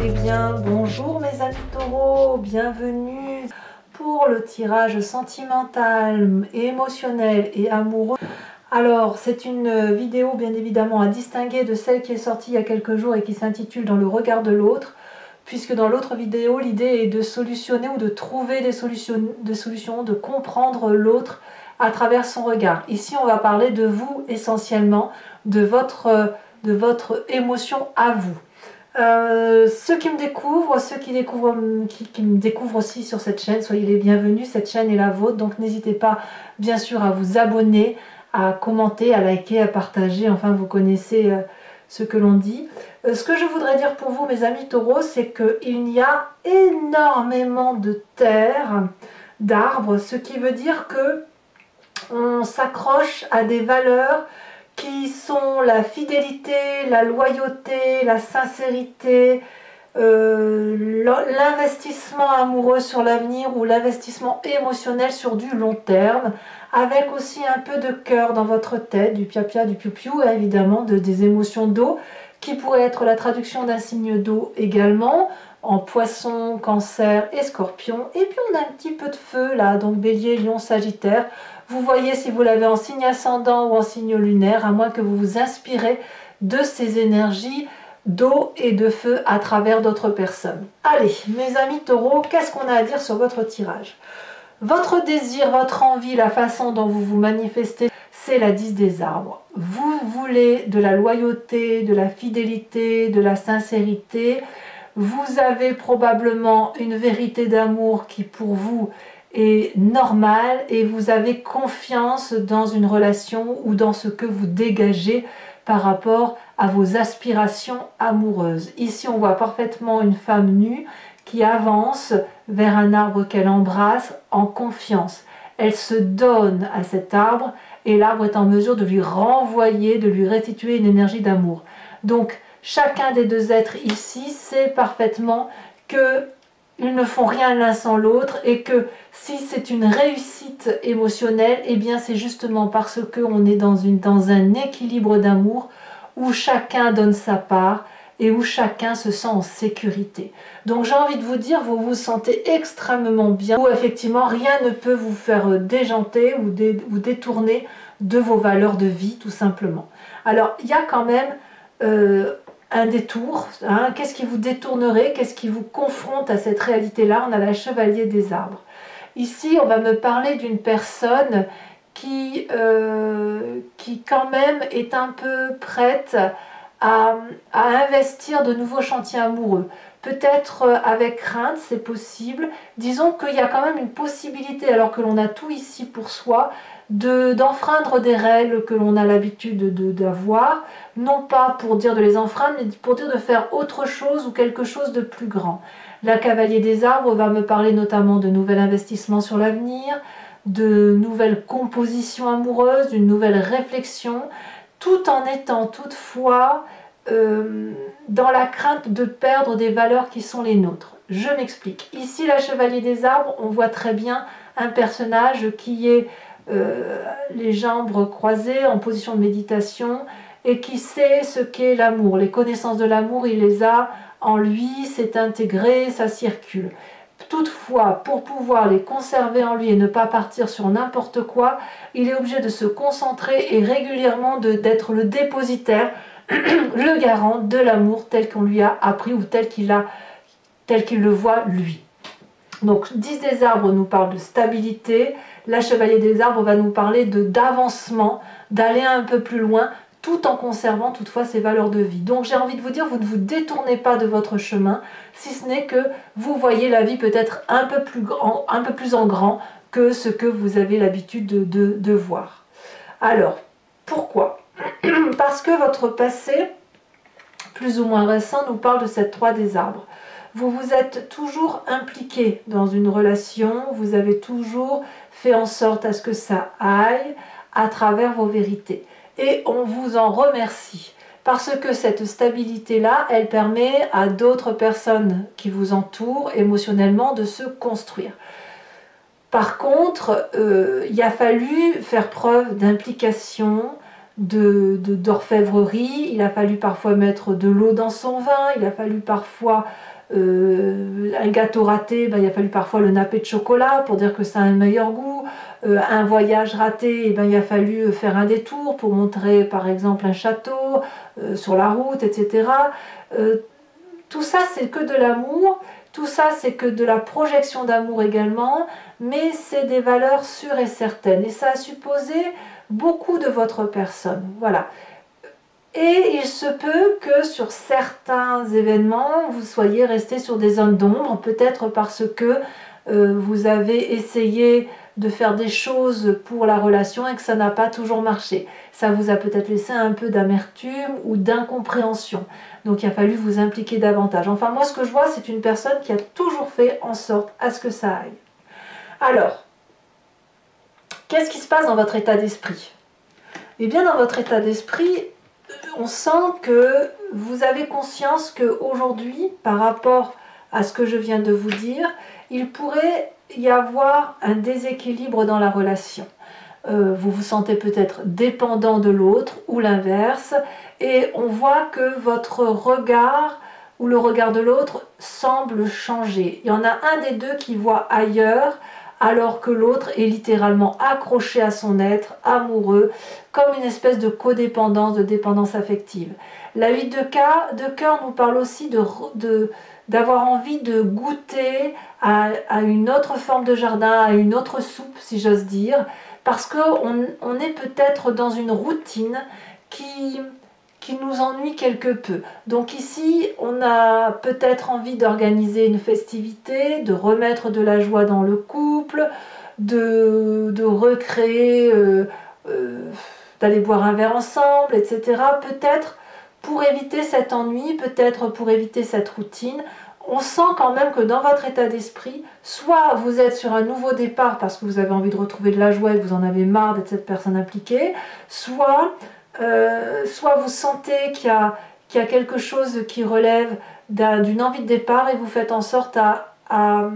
Eh bien, bonjour mes amis taureaux, bienvenue pour le tirage sentimental, émotionnel et amoureux. Alors, c'est une vidéo bien évidemment à distinguer de celle qui est sortie il y a quelques jours et qui s'intitule Dans le regard de l'autre, puisque dans l'autre vidéo, l'idée est de solutionner ou de trouver des solutions, de comprendre l'autre à travers son regard. Ici, on va parler de vous essentiellement, de votre émotion à vous. Ceux qui me découvrent, ceux qui me découvrent aussi sur cette chaîne, soyez les bienvenus, cette chaîne est la vôtre, donc n'hésitez pas bien sûr à vous abonner, à commenter, à liker, à partager, enfin vous connaissez ce que l'on dit. Ce que je voudrais dire pour vous mes amis taureaux, c'est qu'il y a énormément de terre, d'arbres, ce qui veut dire que on s'accroche à des valeurs qui sont la fidélité, la loyauté, la sincérité, l'investissement amoureux sur l'avenir ou l'investissement émotionnel sur du long terme, avec aussi un peu de cœur dans votre tête, du pia-pia, du piou-piou, et évidemment des émotions d'eau, qui pourrait être la traduction d'un signe d'eau également, en poisson, cancer et scorpion. Et puis on a un petit peu de feu là, donc bélier, lion, sagittaire. Vous voyez si vous l'avez en signe ascendant ou en signe lunaire, à moins que vous vous inspirez de ces énergies d'eau et de feu à travers d'autres personnes. Allez, mes amis taureaux, qu'est-ce qu'on a à dire sur votre tirage? Votre désir, votre envie, la façon dont vous vous manifestez, c'est la 10 des arbres. Vous voulez de la loyauté, de la fidélité, de la sincérité. Vous avez probablement une vérité d'amour qui pour vous est normale et vous avez confiance dans une relation ou dans ce que vous dégagez par rapport à vos aspirations amoureuses. Ici, on voit parfaitement une femme nue qui avance vers un arbre qu'elle embrasse en confiance. Elle se donne à cet arbre et l'arbre est en mesure de lui renvoyer, de lui restituer une énergie d'amour. Donc, chacun des deux êtres ici sait parfaitement qu'ils ne font rien l'un sans l'autre et que si c'est une réussite émotionnelle, eh bien c'est justement parce qu'on est dans un équilibre d'amour où chacun donne sa part et où chacun se sent en sécurité. Donc j'ai envie de vous dire, vous vous sentez extrêmement bien, où effectivement rien ne peut vous faire déjanter ou détourner de vos valeurs de vie tout simplement. Alors il y a quand même un détour, hein. Qu'est-ce qui vous détournerait, qu'est-ce qui vous confronte à cette réalité-là? On a la chevalier des arbres. Ici, on va me parler d'une personne qui quand même est un peu prête à investir de nouveaux chantiers amoureux. Peut-être avec crainte, c'est possible. Disons qu'il y a quand même une possibilité, alors que l'on a tout ici pour soi, d'enfreindre des règles que l'on a l'habitude d'avoir, non pas pour dire de les enfreindre, mais pour dire de faire autre chose ou quelque chose de plus grand. La cavalier des arbres va me parler notamment de nouvel investissement sur l'avenir, de nouvelles compositions amoureuses, d'une nouvelle réflexion, tout en étant toutefois dans la crainte de perdre des valeurs qui sont les nôtres. Je m'explique. Ici, la chevalier des arbres, on voit très bien un personnage qui est les jambes croisées en position de méditation et qui sait ce qu'est l'amour. Les connaissances de l'amour, il les a en lui, c'est intégré, ça circule. Toutefois, pour pouvoir les conserver en lui et ne pas partir sur n'importe quoi, il est obligé de se concentrer et régulièrement d'être le dépositaire, le garant de l'amour tel qu'on lui a appris ou tel qu'il le voit lui. Donc 10 des arbres nous parle de stabilité, la chevalier des arbres va nous parler d'avancement, d'aller un peu plus loin, tout en conservant toutefois ses valeurs de vie. Donc j'ai envie de vous dire, vous ne vous détournez pas de votre chemin, si ce n'est que vous voyez la vie peut-être un peu plus en grand que ce que vous avez l'habitude de voir. Alors, pourquoi? Parce que votre passé, plus ou moins récent, nous parle de cette 3 des arbres. Vous vous êtes toujours impliqué dans une relation, vous avez toujours fait en sorte à ce que ça aille à travers vos vérités. Et on vous en remercie, parce que cette stabilité-là, elle permet à d'autres personnes qui vous entourent émotionnellement de se construire. Par contre, il a fallu faire preuve d'implication, d'orfèvrerie, il a fallu parfois mettre de l'eau dans son vin, il a fallu parfois un gâteau raté, ben, il a fallu parfois le napper de chocolat pour dire que ça a un meilleur goût. Un voyage raté, eh ben, il a fallu faire un détour pour montrer par exemple un château sur la route, etc. Tout ça c'est que de l'amour, tout ça c'est que de la projection d'amour également, mais c'est des valeurs sûres et certaines et ça a supposé beaucoup de votre personne. Voilà. Et il se peut que sur certains événements, vous soyez resté sur des zones d'ombre, peut-être parce que vous avez essayé de faire des choses pour la relation et que ça n'a pas toujours marché. Ça vous a peut-être laissé un peu d'amertume ou d'incompréhension. Donc il a fallu vous impliquer davantage. Enfin moi ce que je vois c'est une personne qui a toujours fait en sorte à ce que ça aille. Alors, qu'est-ce qui se passe dans votre état d'esprit? Eh bien dans votre état d'esprit, on sent que vous avez conscience qu'aujourd'hui, par rapport à ce que je viens de vous dire, il pourrait y avoir un déséquilibre dans la relation. Vous vous sentez peut-être dépendant de l'autre ou l'inverse, et on voit que votre regard ou le regard de l'autre semble changer. Il y en a un des deux qui voit ailleurs, alors que l'autre est littéralement accroché à son être, amoureux, comme une espèce de codépendance, de dépendance affective. La 8 de cœur nous parle aussi d'avoir envie de goûter à une autre forme de jardin, à une autre soupe, si j'ose dire, parce qu'on est peut-être dans une routine qui nous ennuie quelque peu. Donc ici, on a peut-être envie d'organiser une festivité, de remettre de la joie dans le couple, de recréer, d'aller boire un verre ensemble, etc. Peut-être pour éviter cet ennui, peut-être pour éviter cette routine. On sent quand même que dans votre état d'esprit, soit vous êtes sur un nouveau départ parce que vous avez envie de retrouver de la joie et que vous en avez marre d'être cette personne impliquée, soit vous sentez qu'il y a quelque chose qui relève d'une envie de départ et vous faites en sorte à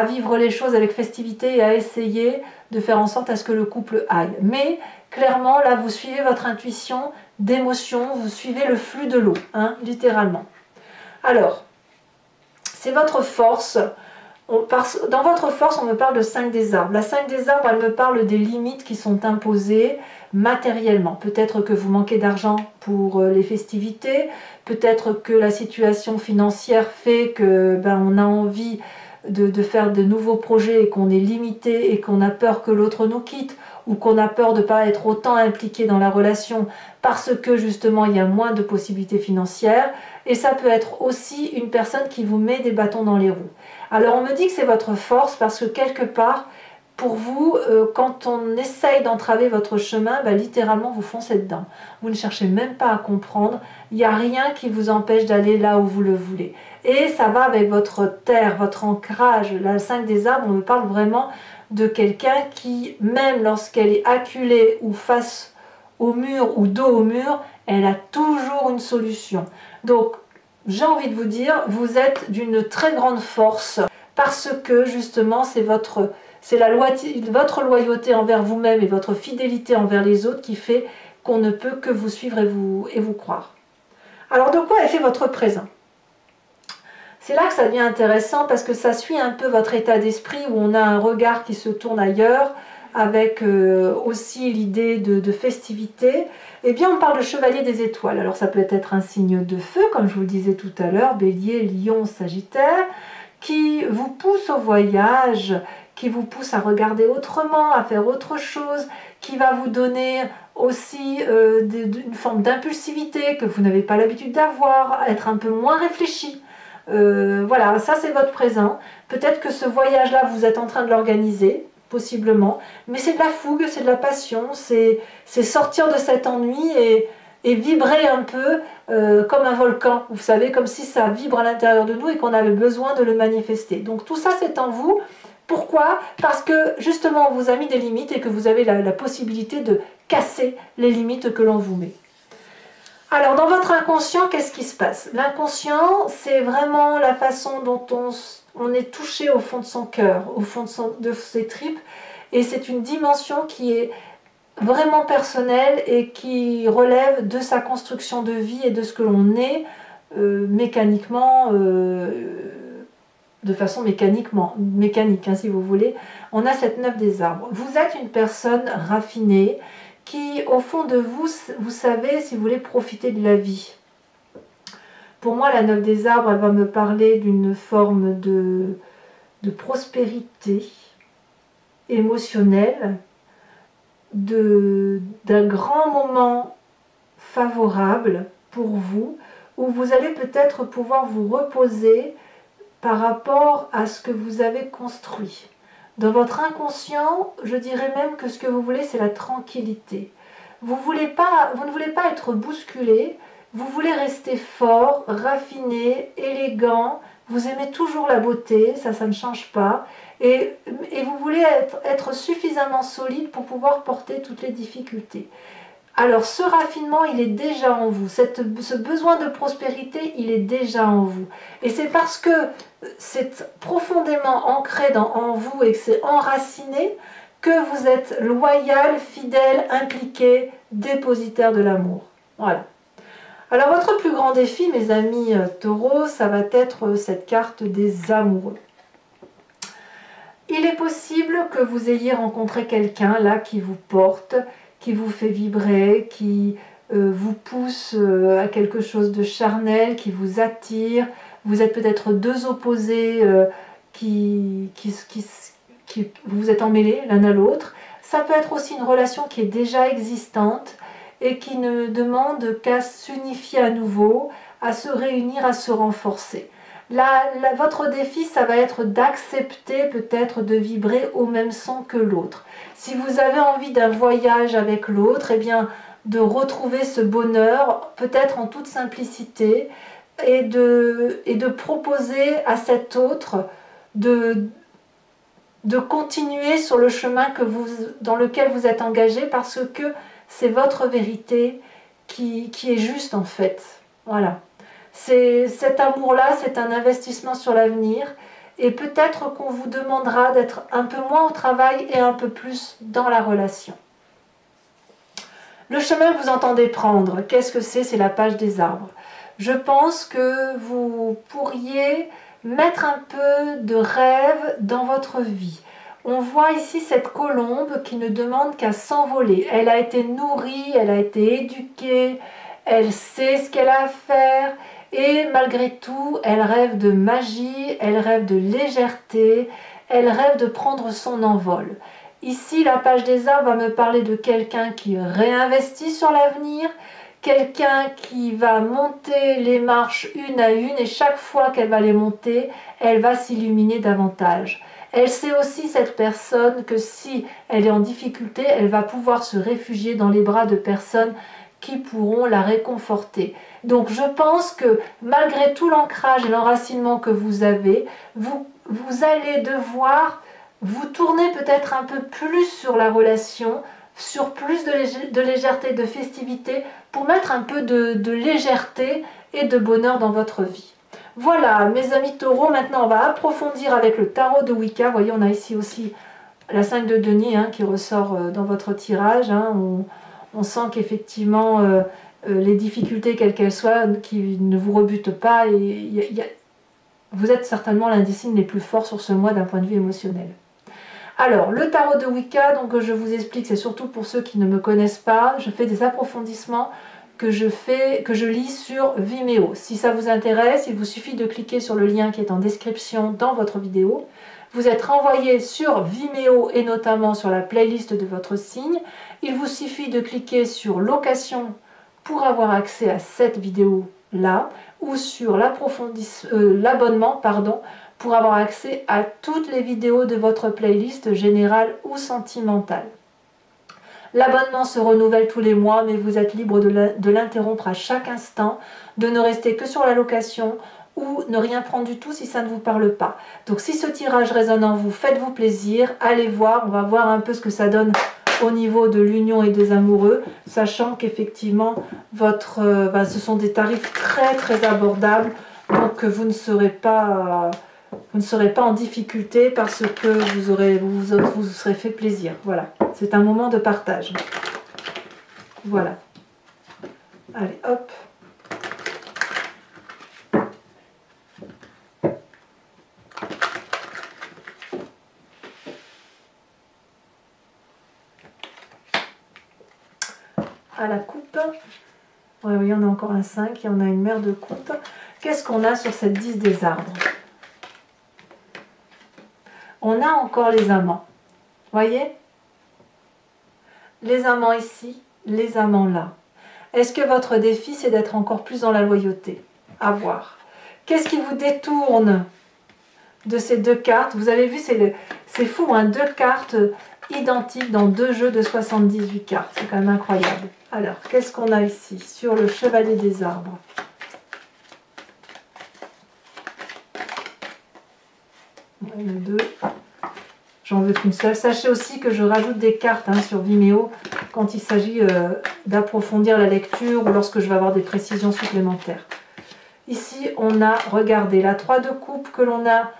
vivre les choses avec festivité et à essayer de faire en sorte à ce que le couple aille. Mais clairement, là, vous suivez votre intuition d'émotion, vous suivez le flux de l'eau, hein, littéralement. Alors, c'est votre force. Dans votre force, on me parle de 5 des arbres. La 5 des arbres, elle me parle des limites qui sont imposées matériellement. Peut-être que vous manquez d'argent pour les festivités, peut-être que la situation financière fait que on a envie de faire de nouveaux projets et qu'on est limité et qu'on a peur que l'autre nous quitte ou qu'on a peur de ne pas être autant impliqué dans la relation parce que justement il y a moins de possibilités financières. Et ça peut être aussi une personne qui vous met des bâtons dans les roues. Alors on me dit que c'est votre force parce que quelque part, pour vous, quand on essaye d'entraver votre chemin, littéralement vous foncez dedans. Vous ne cherchez même pas à comprendre, il n'y a rien qui vous empêche d'aller là où vous le voulez. Et ça va avec votre terre, votre ancrage. La 5 des arbres, on me parle vraiment de quelqu'un qui, même lorsqu'elle est acculée ou face au mur ou dos au mur, elle a toujours une solution. Donc, j'ai envie de vous dire, vous êtes d'une très grande force parce que justement, c'est votre loyauté envers vous-même et votre fidélité envers les autres qui fait qu'on ne peut que vous suivre et vous croire. Alors, de quoi est fait votre présent? C'est là que ça devient intéressant parce que ça suit un peu votre état d'esprit où on a un regard qui se tourne ailleurs avec aussi l'idée de festivité. Eh bien, on parle de chevalier des étoiles. Alors, ça peut être un signe de feu, comme je vous le disais tout à l'heure, bélier, lion, sagittaire, qui vous pousse au voyage, qui vous pousse à regarder autrement, à faire autre chose, qui va vous donner aussi une forme d'impulsivité que vous n'avez pas l'habitude d'avoir, être un peu moins réfléchi. Voilà, ça c'est votre présent. Peut-être que ce voyage-là, vous êtes en train de l'organiser, possiblement, mais c'est de la fougue, c'est de la passion, c'est sortir de cet ennui et vibrer un peu comme un volcan, vous savez, comme si ça vibre à l'intérieur de nous et qu'on avait besoin de le manifester. Donc tout ça c'est en vous. Pourquoi? Parce que justement on vous a mis des limites et que vous avez la possibilité de casser les limites que l'on vous met. Alors dans votre inconscient, qu'est-ce qui se passe? L'inconscient, c'est vraiment la façon dont on est touché au fond de son cœur, au fond de ses tripes, et c'est une dimension qui est vraiment personnel et qui relève de sa construction de vie et de ce que l'on est mécaniquement, de façon mécanique, hein, si vous voulez. On a cette 9 des arbres. Vous êtes une personne raffinée qui, au fond de vous, vous savez, si vous voulez, profiter de la vie. Pour moi, la 9 des arbres, elle va me parler d'une forme de prospérité émotionnelle, d'un grand moment favorable pour vous, où vous allez peut-être pouvoir vous reposer par rapport à ce que vous avez construit. Dans votre inconscient, je dirais même que ce que vous voulez, c'est la tranquillité. Vous ne voulez pas être bousculé, vous voulez rester fort, raffiné, élégant, vous aimez toujours la beauté, ça ne change pas, et vous voulez être suffisamment solide pour pouvoir porter toutes les difficultés. Alors ce raffinement, il est déjà en vous, ce besoin de prospérité, il est déjà en vous. Et c'est parce que c'est profondément ancré en vous et que c'est enraciné que vous êtes loyal, fidèle, impliqué, dépositaire de l'amour. Voilà. Alors votre plus grand défi, mes amis taureaux, ça va être cette carte des amoureux. Il est possible que vous ayez rencontré quelqu'un là qui vous porte, qui vous fait vibrer, qui vous pousse à quelque chose de charnel, qui vous attire. Vous êtes peut-être deux opposés vous êtes emmêlés l'un à l'autre. Ça peut être aussi une relation qui est déjà existante et qui ne demande qu'à s'unifier à nouveau, à se réunir, à se renforcer. Votre défi, ça va être d'accepter peut-être de vibrer au même son que l'autre. Si vous avez envie d'un voyage avec l'autre, eh bien, de retrouver ce bonheur, peut-être en toute simplicité, et de proposer à cet autre de continuer sur le chemin dans lequel vous êtes engagé, parce que c'est votre vérité qui est juste en fait. Voilà. Cet amour-là, c'est un investissement sur l'avenir, et peut-être qu'on vous demandera d'être un peu moins au travail et un peu plus dans la relation. Le chemin que vous entendez prendre, qu'est-ce que c'est? C'est la page des arbres. Je pense que vous pourriez mettre un peu de rêve dans votre vie. On voit ici cette colombe qui ne demande qu'à s'envoler. Elle a été nourrie, elle a été éduquée, elle sait ce qu'elle a à faire. Et malgré tout, elle rêve de magie, elle rêve de légèreté, elle rêve de prendre son envol. Ici, la page des arbres va me parler de quelqu'un qui réinvestit sur l'avenir, quelqu'un qui va monter les marches une à une, et chaque fois qu'elle va les monter, elle va s'illuminer davantage. Elle sait aussi, cette personne, que si elle est en difficulté, elle va pouvoir se réfugier dans les bras de personnes qui pourront la réconforter. Donc je pense que malgré tout l'ancrage et l'enracinement que vous avez, vous allez devoir vous tourner peut-être un peu plus sur la relation, sur plus de légèreté, de festivité, pour mettre un peu de légèreté et de bonheur dans votre vie. Voilà, mes amis taureaux, maintenant on va approfondir avec le tarot de Wicca. Vous voyez, on a ici aussi la 5 de denier qui ressort dans votre tirage. On sent qu'effectivement, les difficultés, quelles qu'elles soient, qui ne vous rebutent pas, vous êtes certainement l'un des signes les plus forts sur ce mois d'un point de vue émotionnel. Alors, le tarot de Wicca, donc je vous explique, c'est surtout pour ceux qui ne me connaissent pas. Je fais des approfondissements que je lis sur Vimeo. Si ça vous intéresse, il vous suffit de cliquer sur le lien qui est en description dans votre vidéo. Vous êtes renvoyé sur Vimeo et notamment sur la playlist de votre signe. Il vous suffit de cliquer sur location pour avoir accès à cette vidéo-là, ou sur l'abonnement, pour avoir accès à toutes les vidéos de votre playlist générale ou sentimentale. L'abonnement se renouvelle tous les mois, mais vous êtes libre de l'interrompre à chaque instant, de ne rester que sur la location ou ne rien prendre du tout si ça ne vous parle pas. Donc si ce tirage résonne en vous, faites-vous plaisir, allez voir, on va voir un peu ce que ça donne au niveau de l'union et des amoureux, sachant qu'effectivement, ce sont des tarifs très très abordables, donc vous ne serez pas en difficulté parce que vous serez fait plaisir. Voilà, c'est un moment de partage. Voilà. Allez, hop. À la coupe. Ouais, oui, on a encore un 5 et on a une mer de coupe. Qu'est-ce qu'on a sur cette 10 des arbres? On a encore les amants. Voyez? Les amants ici, les amants là. Est-ce que votre défi, c'est d'être encore plus dans la loyauté? À voir. Qu'est-ce qui vous détourne de ces deux cartes? Vous avez vu, c'est fou, hein, deux cartes identiques dans deux jeux de 78 cartes. C'est quand même incroyable. Alors, qu'est-ce qu'on a ici sur le chevalier des arbres? Il y en a deux. J'en veux qu'une seule. Sachez aussi que je rajoute des cartes sur Vimeo quand il s'agit d'approfondir la lecture ou lorsque je vais avoir des précisions supplémentaires. Ici, on a, regardez, la 3 de coupe que l'on a.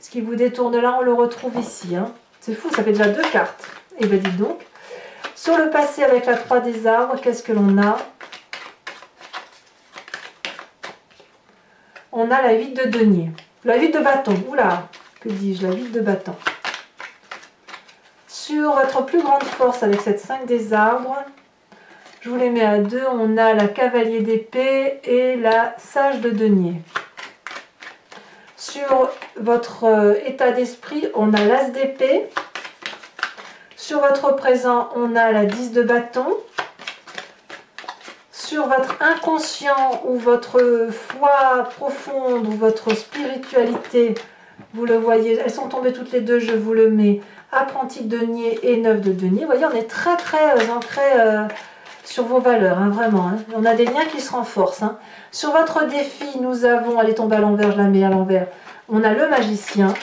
Ce qui vous détourne là, on le retrouve ici. Hein. C'est fou, ça fait déjà deux cartes. Et bien, dites donc. Sur le passé avec la 3 des arbres, qu'est-ce que l'on a? On a la 8 de denier. La 8 de bâton. Oula, que dis-je? La 8 de bâton. Sur votre plus grande force avec cette 5 des arbres, je vous les mets à 2. On a la cavalier d'épée et la sage de denier. Sur votre état d'esprit, on a l'as d'épée. Sur votre présent, on a la 10 de bâton. Sur votre inconscient ou votre foi profonde ou votre spiritualité, vous le voyez, elles sont tombées toutes les deux, je vous le mets. Apprenti de denier et 9 de denier. Vous voyez, on est très ancré sur vos valeurs, hein, vraiment. Hein. On a des liens qui se renforcent. Hein. Sur votre défi, nous avons, elle est tombée à l'envers, je la mets à l'envers, on a le magicien.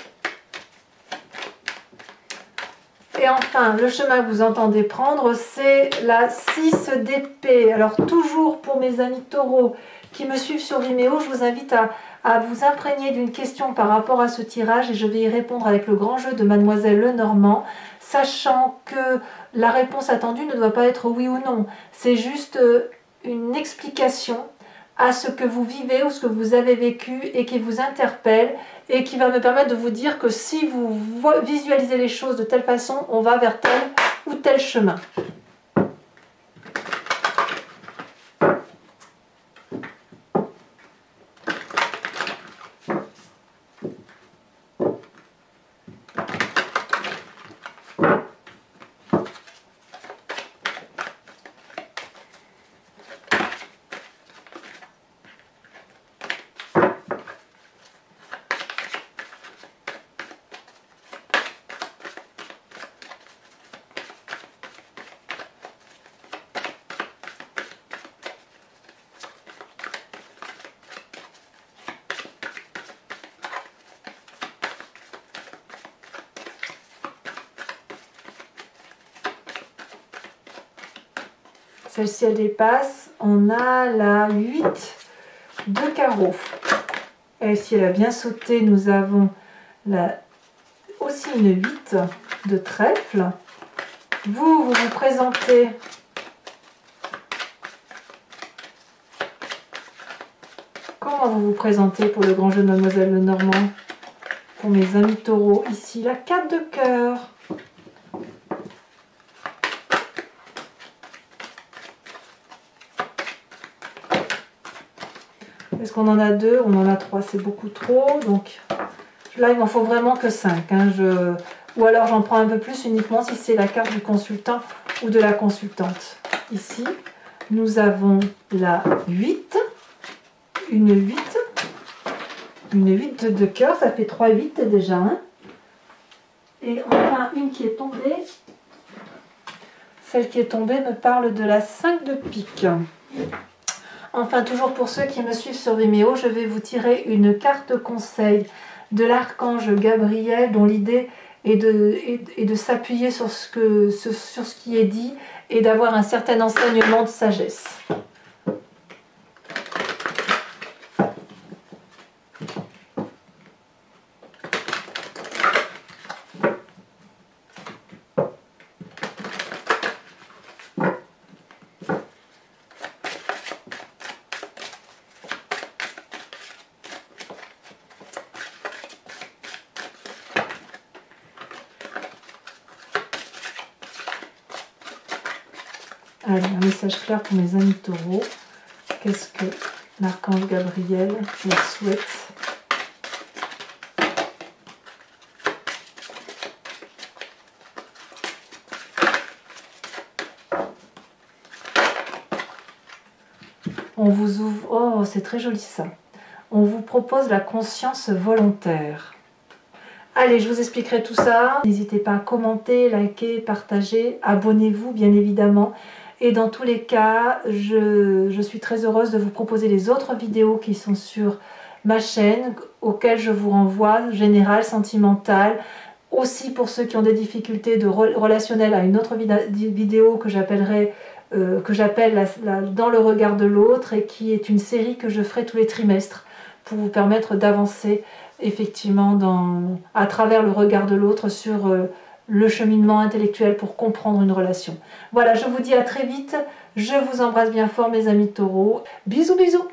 Et enfin, le chemin que vous entendez prendre, c'est la 6 d'épée. Alors toujours pour mes amis taureaux qui me suivent sur Vimeo, je vous invite à vous imprégner d'une question par rapport à ce tirage et je vais y répondre avec le grand jeu de Mademoiselle Lenormand, sachant que la réponse attendue ne doit pas être oui ou non. C'est juste une explication à ce que vous vivez ou ce que vous avez vécu et qui vous interpelle et qui va me permettre de vous dire que si vous visualisez les choses de telle façon, on va vers tel ou tel chemin. Celle-ci, elle dépasse. On a la 8 de carreau. Et si elle a bien sauté, nous avons aussi une 8 de trèfle. Vous vous présentez comment vous vous présentez pour le grand jeu de Mademoiselle Lenormand? Pour mes amis taureaux, ici la 4 de cœur. Est-ce qu'on en a 2? On en a 3, c'est beaucoup trop. Donc là, il m'en faut vraiment que 5. Hein. Ou alors j'en prends un peu plus uniquement si c'est la carte du consultant ou de la consultante. Ici, nous avons la 8, une 8 de cœur, ça fait 3 8 déjà. Hein. Et enfin, une qui est tombée. Celle qui est tombée me parle de la 5 de pique. Enfin, toujours pour ceux qui me suivent sur Vimeo, je vais vous tirer une carte conseil de l'archange Gabriel, dont l'idée est de s'appuyer sur ce qui est dit et d'avoir un certain enseignement de sagesse. Allez, un message clair pour mes amis taureaux. Qu'est-ce que l'archange Gabriel leur souhaite? On vous ouvre... Oh, c'est très joli ça. On vous propose la conscience volontaire. Allez, je vous expliquerai tout ça. N'hésitez pas à commenter, liker, partager. Abonnez-vous, bien évidemment. Et dans tous les cas, je suis très heureuse de vous proposer les autres vidéos qui sont sur ma chaîne, auxquelles je vous renvoie, générale, sentimentale. Aussi pour ceux qui ont des difficultés relationnelles, à une autre vidéo que j'appelle Dans le regard de l'autre, et qui est une série que je ferai tous les trimestres pour vous permettre d'avancer effectivement à travers le regard de l'autre sur le cheminement intellectuel pour comprendre une relation. Voilà, je vous dis à très vite. Je vous embrasse bien fort mes amis taureaux. Bisous bisous.